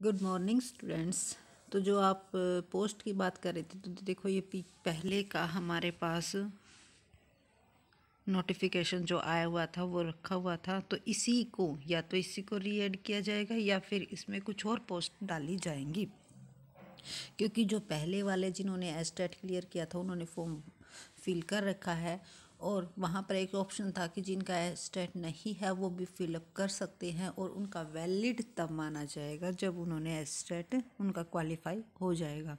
Good morning students. तो जो आप पोस्ट की बात कर रहे थे, तो देखो ये पहले का हमारे पास नोटिफिकेशन जो आया हुआ था वो रखा हुआ था। तो इसी को या तो इसी को रीएड किया जाएगा या फिर इसमें कुछ और पोस्ट डाली जाएंगी, क्योंकि जो पहले वाले जिन्होंने एस्टेट क्लियर किया था उन्होंने फॉर्म फिल कर रखा है और वहाँ पर एक ऑप्शन था कि जिनका एस्टेट नहीं है वो भी फिलअप कर सकते हैं और उनका वैलिड तब माना जाएगा जब उन्होंने एस्टेट उनका क्वालिफाई हो जाएगा।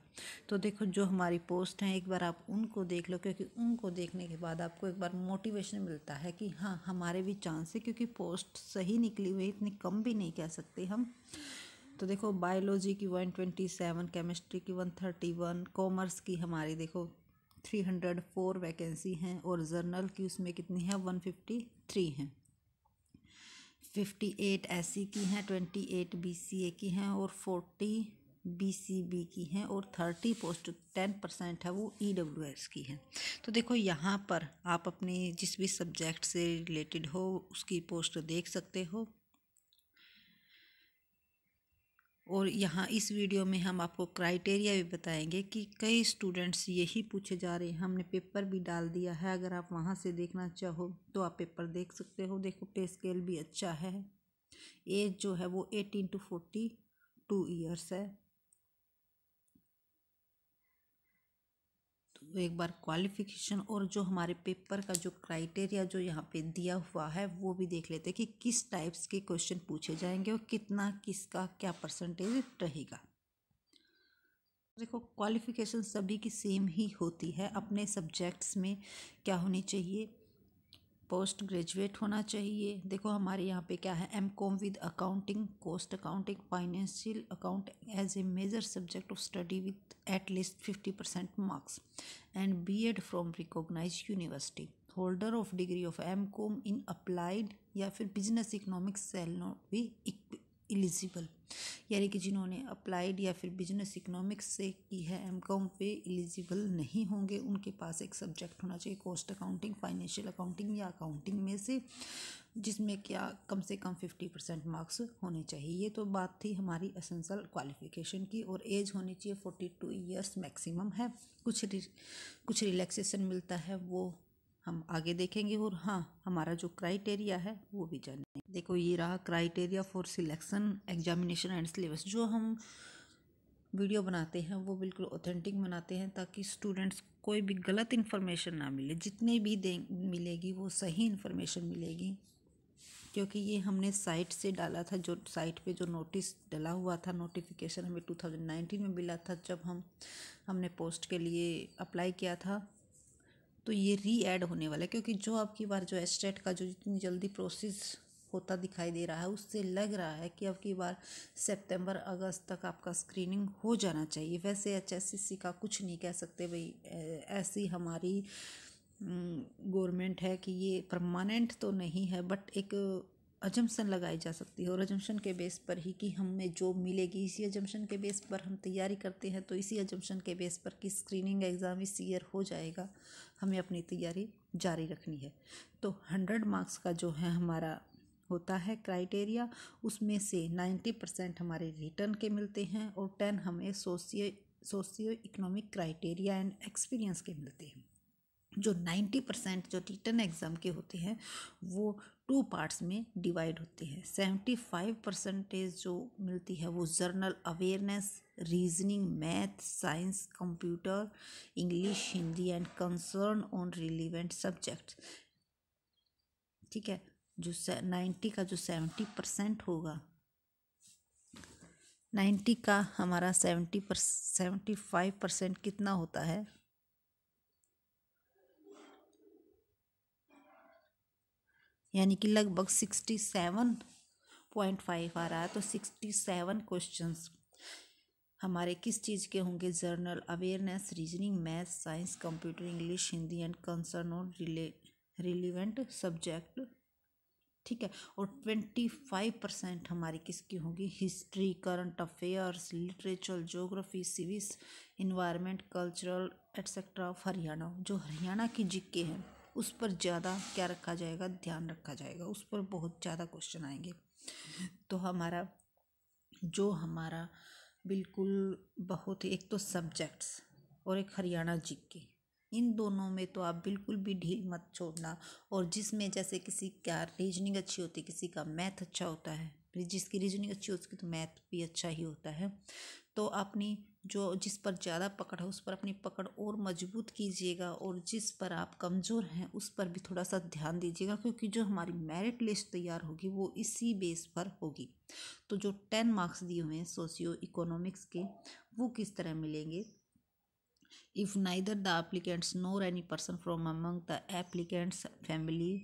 तो देखो जो हमारी पोस्ट हैं एक बार आप उनको देख लो, क्योंकि उनको देखने के बाद आपको एक बार मोटिवेशन मिलता है कि हाँ हमारे भी चांस है, क्योंकि पोस्ट सही निकली हुई, इतनी कम भी नहीं कह सकते हम। तो देखो बायोलॉजी की 127, केमिस्ट्री की 131, कॉमर्स की हमारी देखो 304 वैकेंसी हैं और जर्नल की उसमें कितनी है 153 हैं। 58 एससी की हैं, 28 बीसीए की हैं और 40 बीसीबी की हैं और 30 पोस्ट 10% है वो ईडब्ल्यूएस की हैं। तो देखो यहाँ पर आप अपने जिस भी सब्जेक्ट से रिलेटेड हो उसकी पोस्ट देख सकते हो। और यहाँ इस वीडियो में हम आपको क्राइटेरिया भी बताएंगे कि कई स्टूडेंट्स यही पूछे जा रहे हैं। हमने पेपर भी डाल दिया है, अगर आप वहाँ से देखना चाहो तो आप पेपर देख सकते हो। देखो पे स्केल भी अच्छा है, एज जो है वो 18 to 42 ईयर्स है। तो एक बार क्वालिफिकेशन और जो हमारे पेपर का जो क्राइटेरिया जो यहाँ पे दिया हुआ है वो भी देख लेते हैं कि किस टाइप्स के क्वेश्चन पूछे जाएंगे और कितना किसका क्या परसेंटेज रहेगा। देखो क्वालिफ़िकेशन सभी की सेम ही होती है। अपने सब्जेक्ट्स में क्या होनी चाहिए, पोस्ट ग्रेजुएट होना चाहिए। देखो हमारे यहाँ पे क्या है, MCom with accounting, cost accounting, financial account as a major subject of study with at least 50% marks and BEd from recognise university. Holder of degree of MCom in applied या फिर business economics shall not be eligible. यानी कि जिन्होंने applied या फिर business economics से की है एमकॉम पे एलिजिबल नहीं होंगे। उनके पास एक सब्जेक्ट होना चाहिए कॉस्ट अकाउंटिंग, फाइनेंशियल अकाउंटिंग या अकाउंटिंग में से, जिसमें क्या कम से कम 50% मार्क्स होने चाहिए। ये तो बात थी हमारी एसेंशियल क्वालिफिकेशन की। और एज होनी चाहिए 42 ईयर्स मैक्सिमम है। कुछ रिलैक्सेशन मिलता है वो हम आगे देखेंगे। और हाँ हमारा जो क्राइटेरिया है वो भी जानेंगे। देखो ये रहा criteria for selection examination and syllabus. जो हम वीडियो बनाते हैं वो बिल्कुल ऑथेंटिक बनाते हैं ताकि स्टूडेंट्स कोई भी गलत इन्फॉर्मेशन ना मिले। जितने भी मिलेगी वो सही इन्फॉर्मेशन मिलेगी, क्योंकि ये हमने साइट से डाला था। जो साइट पे जो नोटिस डला हुआ था, नोटिफिकेशन हमें 2019 में मिला था जब हमने पोस्ट के लिए अप्लाई किया था। तो ये री ऐड होने वाला है, क्योंकि जो आपकी बार जो एस्टेट का जो जितनी जल्दी प्रोसेस होता दिखाई दे रहा है उससे लग रहा है कि अब की बार सितंबर अगस्त तक आपका स्क्रीनिंग हो जाना चाहिए। वैसे एचएससीसी का कुछ नहीं कह सकते भाई, ऐसी हमारी गवर्नमेंट है कि ये परमानेंट तो नहीं है, बट एक अजम्पशन लगाई जा सकती है और अजम्पशन के बेस पर ही कि हमें जो मिलेगी इसी अजम्पशन के बेस पर हम तैयारी करते हैं। तो इसी अजम्पशन के बेस पर कि स्क्रीनिंग एग्ज़ाम इस ईयर हो जाएगा, हमें अपनी तैयारी जारी रखनी है। तो 100 मार्क्स का जो है हमारा होता है क्राइटेरिया, उसमें से 90% हमारे रिटर्न के मिलते हैं और 10 हमें socio economic criteria and experience के मिलते हैं। जो 90% जो रिटर्न एग्ज़ाम के होते हैं वो 2 पार्ट्स में डिवाइड होते हैं। 75% जो मिलती है वो journal awareness, reasoning, math, science, computer, English, Hindi and concern on relevant subject. ठीक है, जो 90 का जो 70% होगा, 90 का हमारा 75% कितना होता है, यानी कि लगभग 67.5 आ रहा है। तो 67 क्वेश्चंस हमारे किस चीज़ के होंगे, journal awareness, reasoning, math, science, computer, English, Hindi and concern on relevant subject. ठीक है, और 25% हमारी किसकी होगी, history, current affairs, literature, geography, civics, environment, cultural etcetera of Haryana. जो हरियाणा की जीके हैं उस पर ज़्यादा क्या रखा जाएगा, ध्यान रखा जाएगा, उस पर बहुत ज़्यादा क्वेश्चन आएंगे। तो हमारा जो हमारा बिल्कुल बहुत ही, एक तो सब्जेक्ट्स और एक हरियाणा जीके, इन दोनों में तो आप बिल्कुल भी ढील मत छोड़ना। और जिसमें जैसे किसी का रीजनिंग अच्छी होती है, किसी का मैथ अच्छा होता है, जिसकी रीजनिंग अच्छी होती है उसकी तो मैथ भी अच्छा ही होता है। तो अपनी जो जिस पर ज़्यादा पकड़ है उस पर अपनी पकड़ और मजबूत कीजिएगा, और जिस पर आप कमज़ोर हैं उस पर भी थोड़ा सा ध्यान दीजिएगा, क्योंकि जो हमारी मेरिट लिस्ट तैयार होगी वो इसी बेस पर होगी। तो जो 10 मार्क्स दिए हुए हैं सोशियो इकोनॉमिक्स के, वो किस तरह मिलेंगे। If neither the applicants nor any person from among the applicants family,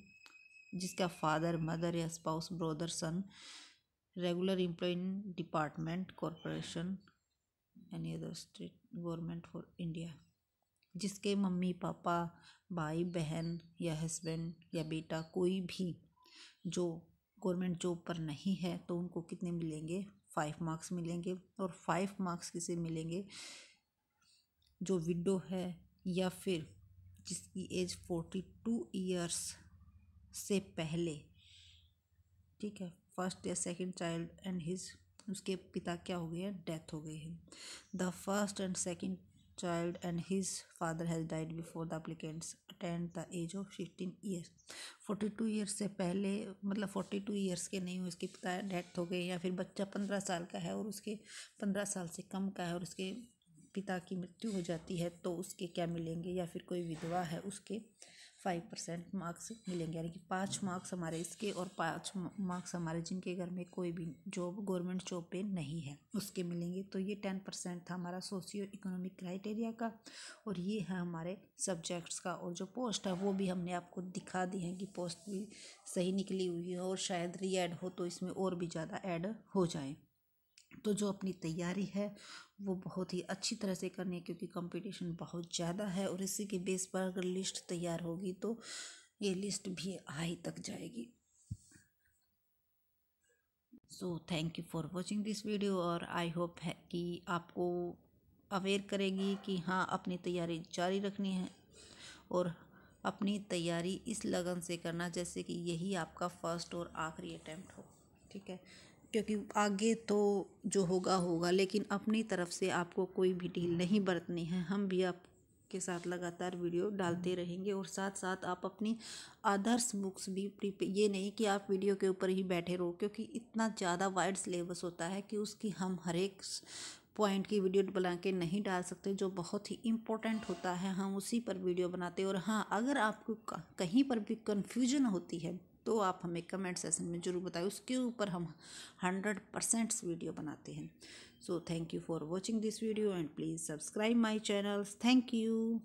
जिसका फादर मदर या spouse brother son regular employ in department corporation any other state government for India, जिसके मम्मी पापा भाई बहन या हस्बैंड या बेटा कोई भी जो गवर्नमेंट जॉब पर नहीं है, तो उनको कितने मिलेंगे, 5 मार्क्स मिलेंगे। और 5 मार्क्स किसे मिलेंगे, जो विडो है या फिर जिसकी एज 42 ईयर्स से पहले, ठीक है, फर्स्ट या सेकंड चाइल्ड एंड हिज, उसके पिता क्या हो गए हैं, डेथ हो गई है। The first and second child and his father has died before the applicants attend the age of 16 years. 42 years से पहले, मतलब 42 ईयर्स के नहीं हुए, उसके पिता डेथ हो गए, या फिर बच्चा 15 साल का है और उसके 15 साल से कम का है और उसके पिता की मृत्यु हो जाती है, तो उसके क्या मिलेंगे, या फिर कोई विधवा है उसके 5% मार्क्स मिलेंगे। यानी कि 5 मार्क्स हमारे इसके और 5 मार्क्स हमारे जिनके घर में कोई भी जॉब गवर्नमेंट जॉब पे नहीं है उसके मिलेंगे। तो ये 10% था हमारा सोशियो इकोनॉमिक क्राइटेरिया का, और ये है हमारे सब्जेक्ट्स का। और जो पोस्ट है वो भी हमने आपको दिखा दी है कि पोस्ट भी सही निकली हुई है, और शायद री ऐड हो तो इसमें और भी ज़्यादा ऐड हो जाए। तो जो अपनी तैयारी है वो बहुत ही अच्छी तरह से करनी है, क्योंकि कंपटीशन बहुत ज़्यादा है, और इसी के बेस पर अगर लिस्ट तैयार होगी तो ये लिस्ट भी हाई तक जाएगी। So thank you for watching this video, और आई होप है कि आपको अवेयर करेगी कि हाँ, अपनी तैयारी जारी रखनी है, और अपनी तैयारी इस लगन से करना जैसे कि यही आपका फर्स्ट और आखिरी अटैम्प्ट हो, ठीक है। क्योंकि आगे तो जो होगा होगा, लेकिन अपनी तरफ से आपको कोई भी ढील नहीं बरतनी है। हम भी आपके साथ लगातार वीडियो डालते रहेंगे, और साथ साथ आप अपनी अदर्स बुक्स भी ये नहीं कि आप वीडियो के ऊपर ही बैठे रहो, क्योंकि इतना ज़्यादा वाइड सिलेबस होता है कि उसकी हम हर एक पॉइंट की वीडियो बना के नहीं डाल सकते। जो बहुत ही इम्पोर्टेंट होता है हम उसी पर वीडियो बनाते हैं। और हाँ, अगर आपको कहीं पर भी कन्फ्यूजन होती है तो आप हमें कमेंट सेशन में ज़रूर बताएं, उसके ऊपर हम 100% वीडियो बनाते हैं। So thank you for watching this video, and please subscribe my channel. Thank you.